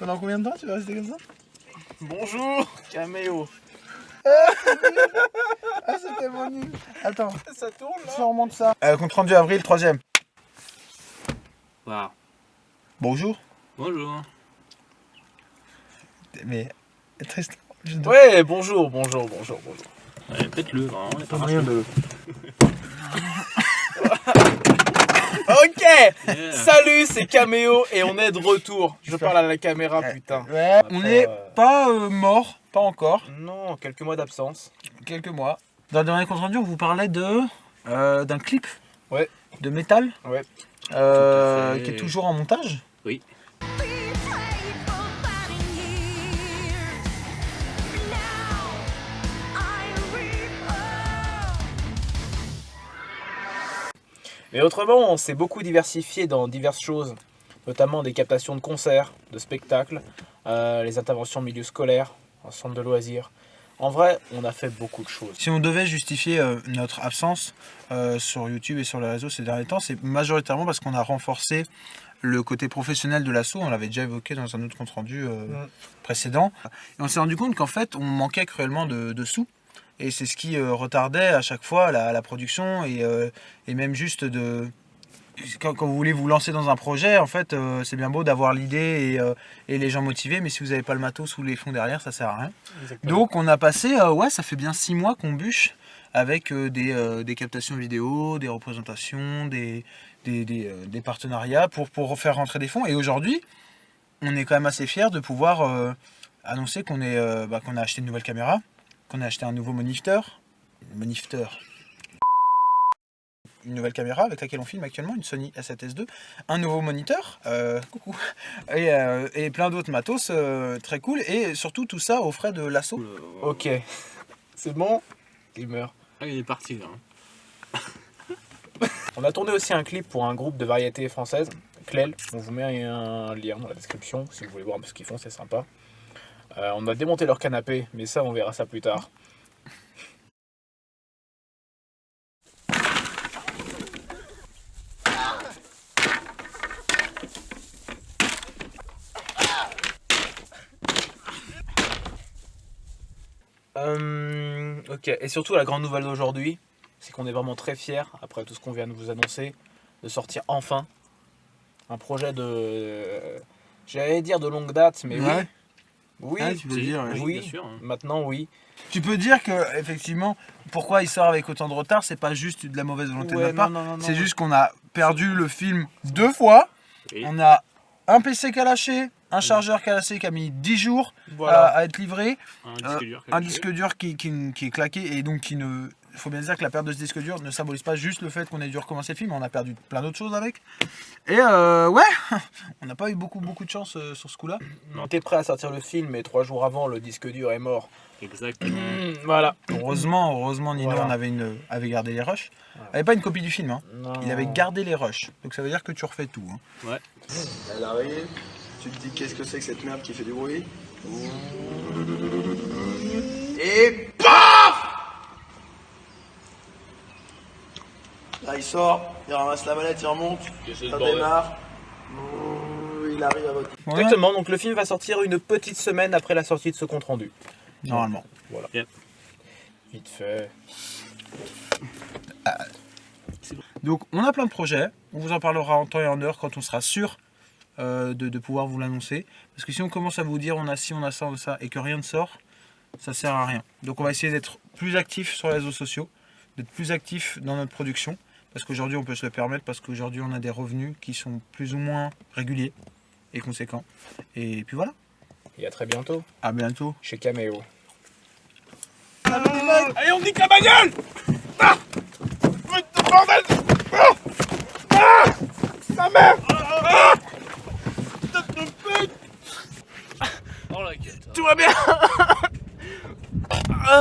Pendant combien de temps tu vas rester comme ça? Bonjour, caméo. Ah, c'est tellement nul. Attends, Ça tourne là. si on remonte ça. Compte rendu avril, 3ème. Wow. Bonjour. Bonjour. Mais Tristan, Ouais, bonjour. Ouais, faites-le, vraiment. On est pas rien de. Ok. Yeah. Salut, c'est Caméo et on est de retour. Je parle à la caméra, putain. Ouais, on n'est pas mort, pas encore. Non, quelques mois d'absence. Quelques mois. Dans le dernier compte rendu, on vous parlait d'un clip. Ouais. De métal. Ouais. Tout à fait. Qui est toujours en montage. Oui. Mais autrement, on s'est beaucoup diversifié dans diverses choses, notamment des captations de concerts, de spectacles, les interventions en milieu scolaire, en centre de loisirs. En vrai, on a fait beaucoup de choses. Si on devait justifier notre absence sur YouTube et sur les réseaux ces derniers temps, c'est majoritairement parce qu'on a renforcé le côté professionnel de l'asso. On l'avait déjà évoqué dans un autre compte rendu précédent. Et on s'est rendu compte qu'en fait, on manquait cruellement de sous. Et c'est ce qui retardait à chaque fois la production et même juste de... Quand vous voulez vous lancer dans un projet, en fait, c'est bien beau d'avoir l'idée et les gens motivés, mais si vous n'avez pas le matos ou les fonds derrière, ça sert à rien. Exactement. Donc on a passé, ça fait bien 6 mois qu'on bûche avec des captations vidéo, des représentations, des partenariats pour faire rentrer des fonds. Et aujourd'hui, on est quand même assez fiers de pouvoir annoncer qu'on a acheté une nouvelle caméra, qu'on a acheté un nouveau moniteur, une nouvelle caméra avec laquelle on filme actuellement, une Sony A7S II, un nouveau moniteur, coucou, et plein d'autres matos très cool, et surtout tout ça aux frais de l'asso. Ok. C'est bon. Il meurt. Ah, il est parti là. On a tourné aussi un clip pour un groupe de variété française, Clel. On vous met un lien dans la description si vous voulez voir un peu ce qu'ils font, c'est sympa. On a démonté leur canapé, mais ça on verra ça plus tard. Ok, et surtout la grande nouvelle d'aujourd'hui, c'est qu'on est vraiment très fiers, après tout ce qu'on vient de vous annoncer, de sortir enfin un projet j'allais dire de longue date, mais Ouais. oui. Ah, tu veux Si, dire, oui, Oui, bien sûr. maintenant oui. Tu peux dire que effectivement, pourquoi il sort avec autant de retard, c'est pas juste de la mauvaise volonté de notre part, non, c'est juste qu'on a perdu le film 2 fois, Oui. on a un PC qui a lâché, un chargeur qui a lâché, qui a mis 10 jours Voilà. à être livré, Un disque dur. un disque dur qui est claqué, et donc qui ne... Il faut bien dire que la perte de ce disque dur ne symbolise pas juste le fait qu'on ait dû recommencer le film, on a perdu plein d'autres choses avec. Et ouais, on n'a pas eu beaucoup de chance sur ce coup-là. On était prêt à sortir le film, mais 3 jours avant, le disque dur est mort. Exactement. Voilà. Heureusement, Nino Voilà. avait gardé les rushs. Voilà. Il n'avait pas une copie du film, hein. Non. Il avait gardé les rushs. Donc ça veut dire que tu refais tout. Hein. Ouais. Elle arrive, tu te dis qu'est-ce que c'est que cette merde qui fait du bruit. Et PAF! Là il sort, il ramasse la mallette, il remonte, ça démarre. Il arrive à votre... Ouais, Exactement, donc le film va sortir une petite semaine après la sortie de ce compte rendu. normalement. Voilà. Yep. Vite fait. Donc on a plein de projets. On vous en parlera en temps et en heure quand on sera sûr de pouvoir vous l'annoncer. Parce que si on commence à vous dire on a ci, on a ça et que rien ne sort, ça sert à rien. Donc on va essayer d'être plus actif sur les réseaux sociaux, d'être plus actif dans notre production. Parce qu'aujourd'hui on peut se le permettre, parce qu'aujourd'hui on a des revenus qui sont plus ou moins réguliers et conséquents. Et puis voilà. Et à très bientôt À bientôt. chez Caméo. Allez, on nique la bagnole. Ah, bordel. Ah.